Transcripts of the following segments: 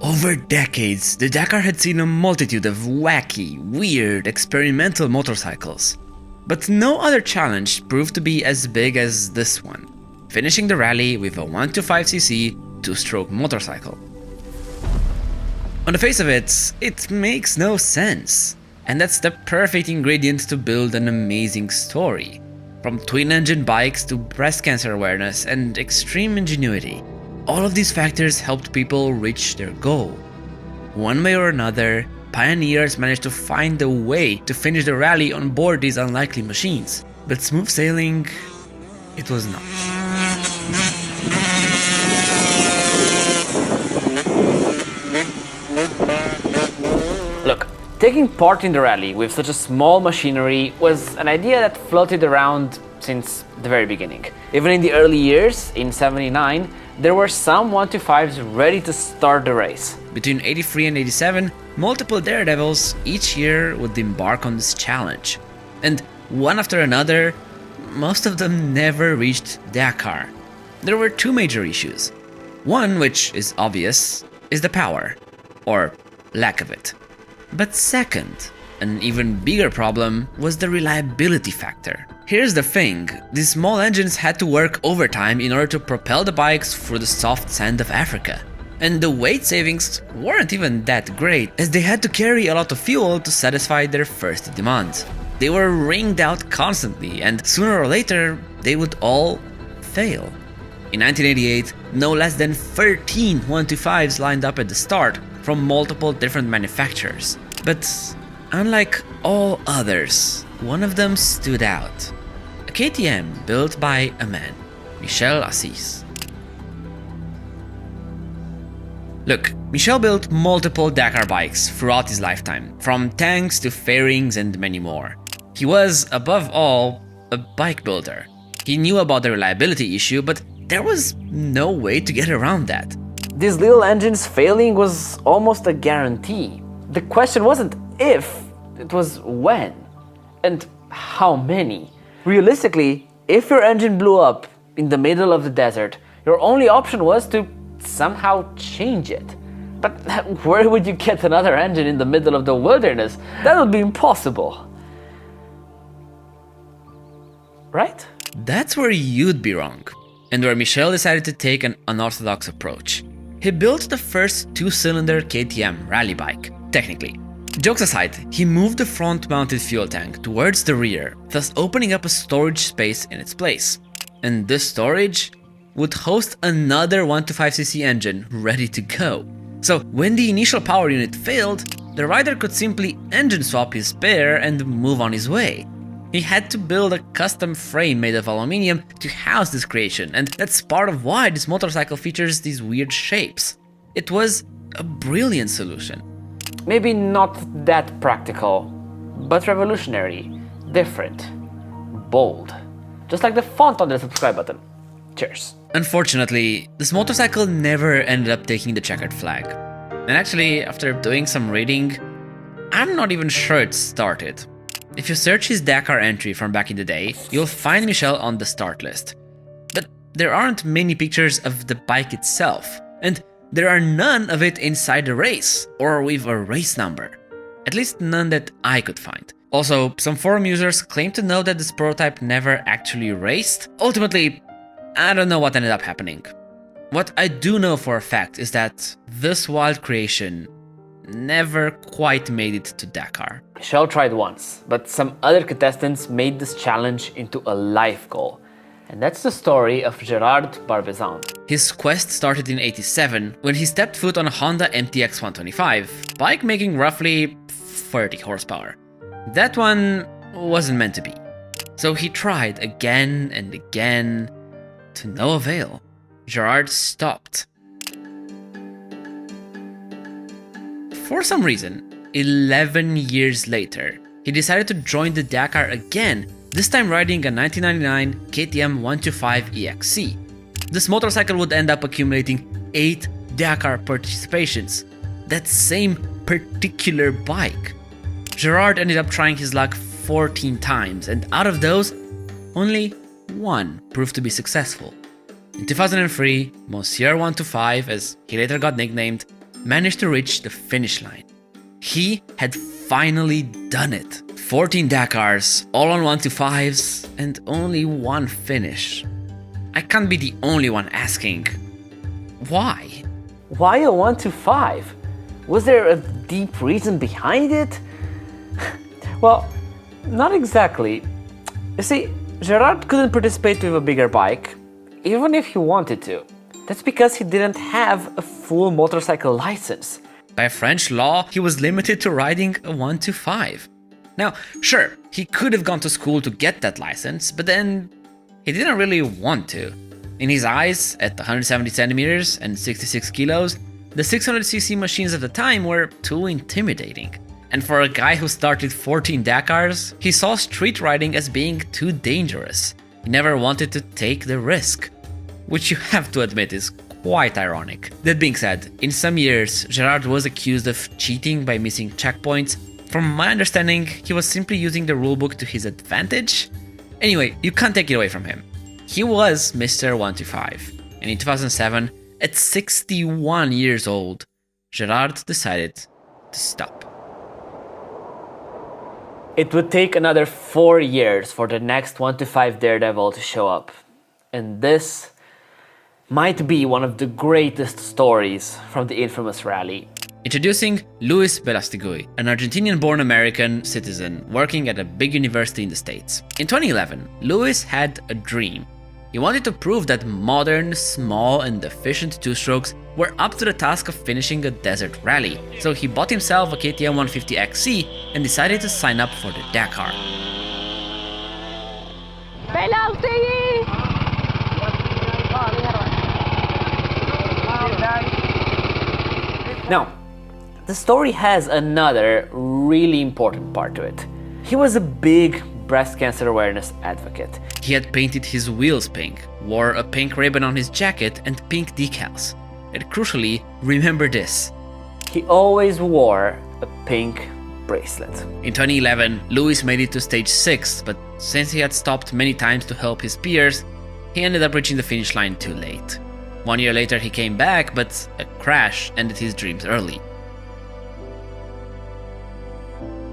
Over decades, the Dakar had seen a multitude of wacky, weird, experimental motorcycles. But no other challenge proved to be as big as this one, finishing the rally with a 125cc two-stroke motorcycle. On the face of it, it makes no sense. And that's the perfect ingredient to build an amazing story. From twin-engine bikes to breast cancer awareness and extreme ingenuity, all of these factors helped people reach their goal. One way or another, pioneers managed to find a way to finish the rally on board these unlikely machines. But smooth sailing, it was not. Look, taking part in the rally with such a small machinery was an idea that floated around since the very beginning. Even in the early years, in '79, there were some 125s ready to start the race. Between '83 and '87, multiple daredevils each year would embark on this challenge. And one after another, most of them never reached Dakar. There were two major issues. One, which is obvious, is the power, or lack of it. But second, an even bigger problem was the reliability factor. Here's the thing, these small engines had to work overtime in order to propel the bikes through the soft sand of Africa. And the weight savings weren't even that great, as they had to carry a lot of fuel to satisfy their first demands. They were ringed out constantly, and sooner or later, they would all fail. In 1988, no less than 13 125s lined up at the start from multiple different manufacturers. But unlike all others, one of them stood out. A KTM built by a man, Michel Assis. Look, Michel built multiple Dakar bikes throughout his lifetime, from tanks to fairings and many more. He was, above all, a bike builder. He knew about the reliability issue, but there was no way to get around that. These little engines failing was almost a guarantee. The question wasn't if, it was when. And how many? Realistically, if your engine blew up in the middle of the desert, your only option was to somehow change it. But where would you get another engine in the middle of the wilderness? That would be impossible. Right? That's where you'd be wrong, and where Michel decided to take an unorthodox approach. He built the first two-cylinder KTM rally bike, technically. Jokes aside, he moved the front-mounted fuel tank towards the rear, thus opening up a storage space in its place. And this storage would host another 125cc engine ready to go. So when the initial power unit failed, the rider could simply engine swap his spare and move on his way. He had to build a custom frame made of aluminium to house this creation, and that's part of why this motorcycle features these weird shapes. It was a brilliant solution. Maybe not that practical, but revolutionary, different, bold. Just like the font on the subscribe button. Cheers. Unfortunately, this motorcycle never ended up taking the checkered flag. And actually, after doing some reading, I'm not even sure it started. If you search his Dakar entry from back in the day, you'll find Michel on the start list. But there aren't many pictures of the bike itself, and there are none of it inside the race, or with a race number. At least none that I could find. Also, some forum users claim to know that this prototype never actually raced. Ultimately, I don't know what ended up happening. What I do know for a fact is that this wild creation never quite made it to Dakar. Michel tried once, but some other contestants made this challenge into a life goal. And that's the story of Gerard Parves. His quest started in '87 when he stepped foot on a Honda MTX 125, bike making roughly 30 horsepower. That one wasn't meant to be. So he tried again and again, to no avail. Gerard stopped. For some reason, 11 years later, he decided to join the Dakar again, this time riding a 1999 KTM 125 EXC. This motorcycle would end up accumulating 8 Dakar participations, that same particular bike. Gerard ended up trying his luck 14 times, and out of those, only one proved to be successful. In 2003, Monsieur 125, as he later got nicknamed, managed to reach the finish line. He had finally done it. 14 Dakars, all on 125s, and only one finish. I can't be the only one asking, why? Why a 125? Was there a deep reason behind it? Well, not exactly. You see, Gerard couldn't participate with a bigger bike, even if he wanted to. That's because he didn't have a full motorcycle license. By French law, he was limited to riding a 125. Now, sure, he could have gone to school to get that license, but then he didn't really want to. In his eyes, at 170 centimeters and 66 kilos, the 600cc machines at the time were too intimidating. And for a guy who started 14 Dakars, he saw street riding as being too dangerous. He never wanted to take the risk, which you have to admit is quite ironic. That being said, in some years, Gerard was accused of cheating by missing checkpoints. From my understanding, he was simply using the rulebook to his advantage. Anyway, you can't take it away from him. He was Mr. 125, and in 2007, at 61 years old, Gerard decided to stop. It would take another 4 years for the next 125 Daredevil to show up. And this might be one of the greatest stories from the infamous rally. Introducing Luis Belastigui, an Argentinian-born American citizen working at a big university in the States. In 2011, Luis had a dream. He wanted to prove that modern, small and efficient two-strokes were up to the task of finishing a desert rally, so he bought himself a KTM 150 XC and decided to sign up for the Dakar. Now, the story has another really important part to it. He was a big breast cancer awareness advocate. He had painted his wheels pink, wore a pink ribbon on his jacket and pink decals. And crucially, remember this: he always wore a pink bracelet. In 2011, Luis made it to stage 6, but since he had stopped many times to help his peers, he ended up reaching the finish line too late. 1 year later he came back, but a crash ended his dreams early.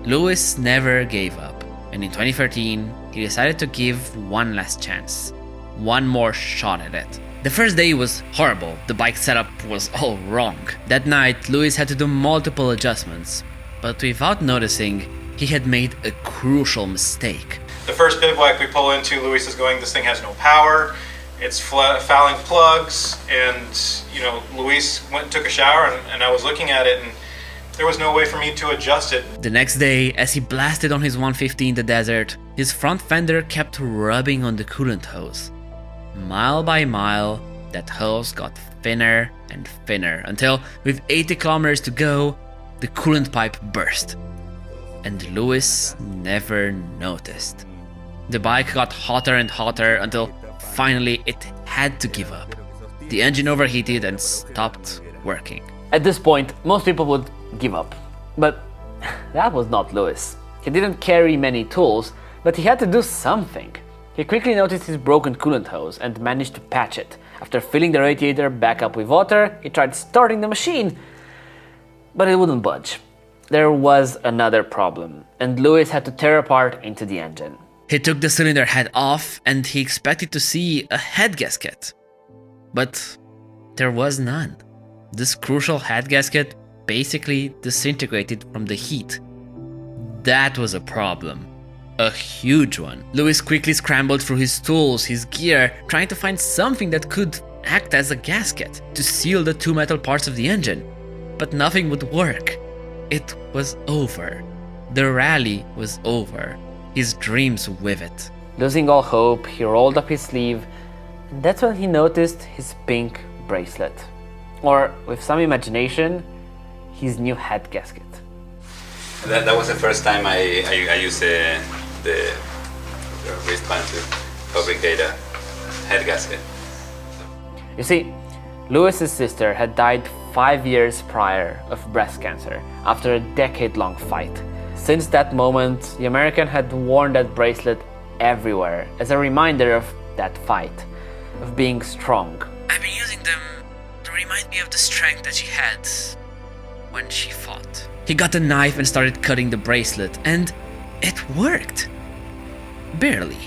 Luis never gave up, and in 2013, he decided to give one last chance. One more shot at it. The first day was horrible, the bike setup was all wrong. That night, Luis had to do multiple adjustments, but without noticing, he had made a crucial mistake. The first bivouac we pull into, Luis is going, this thing has no power, it's fouling plugs, and Luis went and took a shower, and I was looking at it, and there was no way for me to adjust it. The next day, as he blasted on his 150 in the desert, his front fender kept rubbing on the coolant hose. Mile by mile, that hose got thinner and thinner, until, with 80 kilometers to go, the coolant pipe burst. And Luis never noticed. The bike got hotter and hotter until finally it had to give up. The engine overheated and stopped working. At this point, most people would give up. But that was not Luis. He didn't carry many tools, but he had to do something. He quickly noticed his broken coolant hose and managed to patch it. After filling the radiator back up with water, he tried starting the machine, but it wouldn't budge. There was another problem, and Luis had to tear apart into the engine. He took the cylinder head off and he expected to see a head gasket. But there was none. This crucial head gasket basically disintegrated from the heat. That was a problem. A huge one. Luis quickly scrambled through his tools, his gear, trying to find something that could act as a gasket to seal the two metal parts of the engine. But nothing would work. It was over. The rally was over. His dreams with it. Losing all hope, he rolled up his sleeve, and that's when he noticed his pink bracelet. Or, with some imagination, his new head gasket. That was the first time I used the wristband to fabricate a head gasket. You see, Luis's sister had died 5 years prior of breast cancer after a decade-long fight. Since that moment, the American had worn that bracelet everywhere as a reminder of that fight, of being strong. I've been using them to remind me of the strength that she had when she fought. He got a knife and started cutting the bracelet, and it worked. Barely.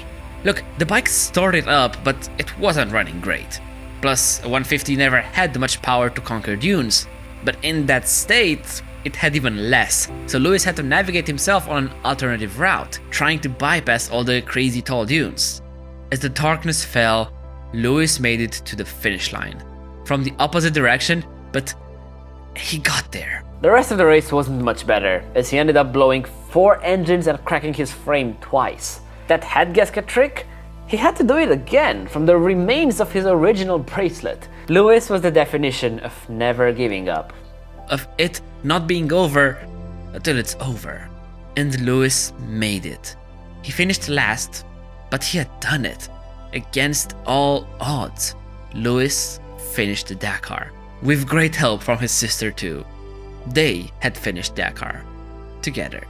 Look, the bike started up, but it wasn't running great. Plus, a 150 never had much power to conquer dunes, but in that state, it had even less, so Lewis had to navigate himself on an alternative route, trying to bypass all the crazy tall dunes. As the darkness fell, Lewis made it to the finish line. From the opposite direction, but he got there. The rest of the race wasn't much better, as he ended up blowing 4 engines and cracking his frame twice. That head gasket trick? He had to do it again from the remains of his original bracelet. Lewis was the definition of never giving up. Of it not being over until it's over. And Lewis made it. He finished last, but he had done it. Against all odds, Lewis finished the Dakar. With great help from his sister too. They had finished Dakar together.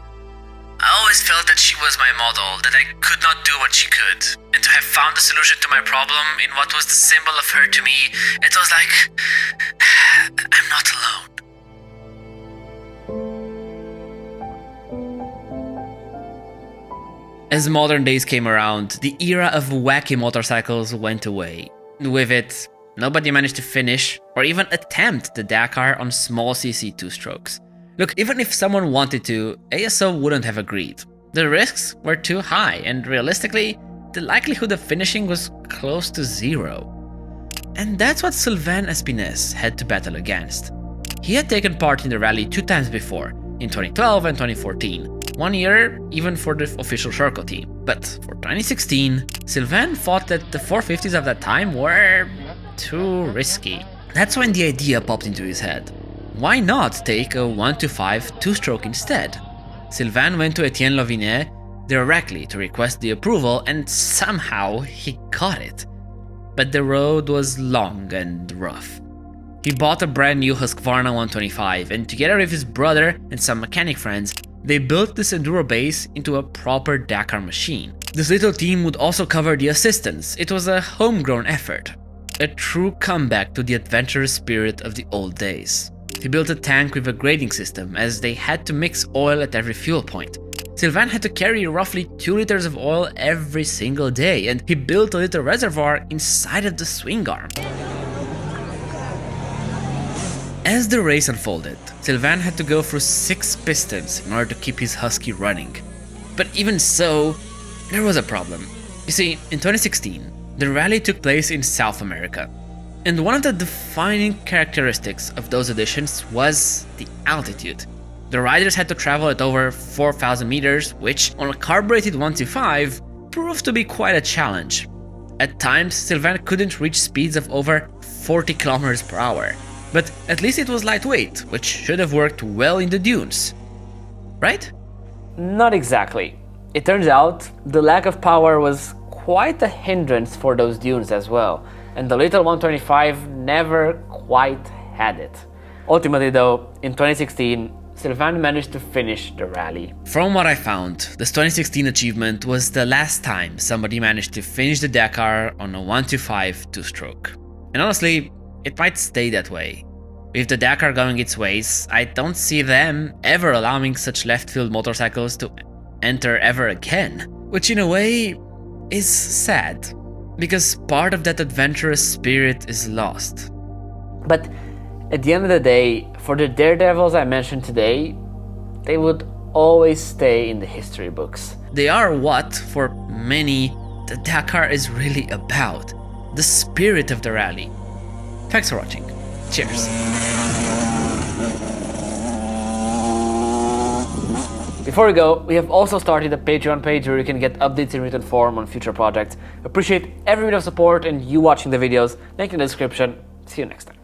I always felt that she was my model, that I could not do what she could. And to have found a solution to my problem in what was the symbol of her to me, it was like, I'm not alone. As modern days came around, the era of wacky motorcycles went away. With it, nobody managed to finish or even attempt the Dakar on small CC 2-strokes. Look, even if someone wanted to, ASO wouldn't have agreed. The risks were too high, and realistically, the likelihood of finishing was close to zero. And that's what Silan Espinez had to battle against. He had taken part in the rally 2 times before, in 2012 and 2014. 1 year even for the official Sherco team. But for 2016, Silan thought that the 450s of that time were too risky. That's when the idea popped into his head. Why not take a 125 2-stroke instead? Silan went to Etienne Lovinet directly to request the approval, and somehow he got it. But the road was long and rough. He bought a brand new Husqvarna 125, and together with his brother and some mechanic friends, they built this enduro base into a proper Dakar machine. This little team would also cover the assistance. It was a homegrown effort. A true comeback to the adventurous spirit of the old days. He built a tank with a grading system, as they had to mix oil at every fuel point. Silan had to carry roughly 2 liters of oil every single day, and he built a little reservoir inside of the swing arm. As the race unfolded, Silan had to go through 6 pistons in order to keep his Husky running. But even so, there was a problem. You see, in 2016, the rally took place in South America. And one of the defining characteristics of those editions was the altitude. The riders had to travel at over 4,000 meters, which on a carbureted 125 proved to be quite a challenge. At times, Silan couldn't reach speeds of over 40 kilometers per hour. But at least it was lightweight, which should have worked well in the dunes. Right? Not exactly. It turns out the lack of power was quite a hindrance for those dunes as well, and the little 125 never quite had it. Ultimately though, in 2016, Silan managed to finish the rally. From what I found, this 2016 achievement was the last time somebody managed to finish the Dakar on a 125 2-stroke. And honestly, it might stay that way. With the Dakar going its ways, I don't see them ever allowing such left-field motorcycles to enter ever again. Which in a way is sad, because part of that adventurous spirit is lost. But at the end of the day, for the daredevils I mentioned today, they would always stay in the history books. They are what, for many, the Dakar is really about. The spirit of the rally. Thanks for watching. Cheers. Before we go, we have also started a Patreon page where you can get updates in written form on future projects. Appreciate every bit of support and you watching the videos. Link in the description. See you next time.